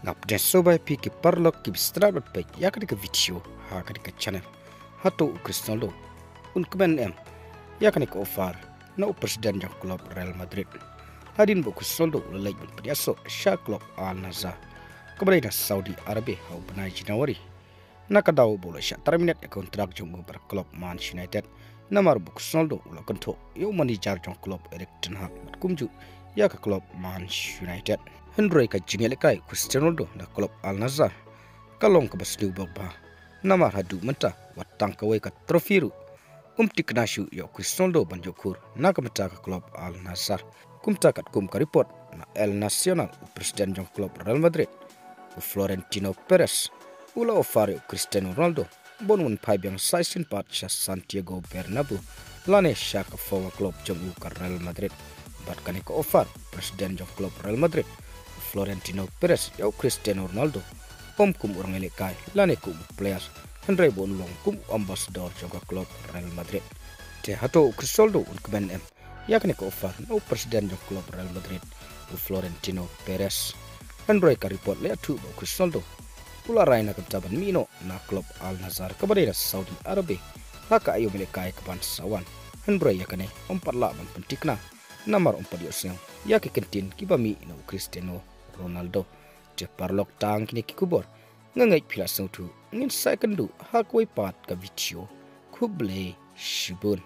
ngap de sobai pi ki parlok ki bistra dot pe yakani ka video ha kani ka channel hato Cristiano un kmen em yakani ka offer na presiden yang klub Real Madrid hadin bu Cristiano lalai bin priaso sha klub Al Nassr kepada Saudi Arabia hau benai Januari nakadaw bola sha terminate kontrak jong ber klub Manchester United namar bu Cristiano ula konto yo manager jong klub Erik ten Hag kumju ya ka klub Manchester United Henry ka jingele kai Cristiano Ronaldo na klub Al Nassr kalong ka basdu bagba namar hadu menta watang ka ka trofiru tiknashu yo Cristiano Ronaldo banjokur na ka meta ka klub Al Nassr kumta kat kum ka report na El Nacional presiden jong klub Real Madrid Florentino Perez ula ofare Cristiano Ronaldo bonun paibyang saisin pat sa Santiago Bernabeu lane sha ka forward club jong ka Real Madrid bat kani ka offer presiden jong klub Real Madrid Florentino Perez yo Cristiano Ronaldo kum urang elekai lane kum players Henry Bonlong kum ambassador jong klub Real Madrid te hato Cristiano un kben em yakni ka offer no presiden jong klub Real Madrid Florentino Perez Henry ka report le atu Cristiano pula raina ka taban mino na klub Al Nassr kepada Saudi Arabia haka ayo melekai ke bansawan Henry yakane omparla ban pentikna namar ompadioseng yake kentin kibami no Cristiano Ronaldo je parlok tang kini kikubor ngangai pila sautu ngin sai kendu hakwai pat ka video kuble shibun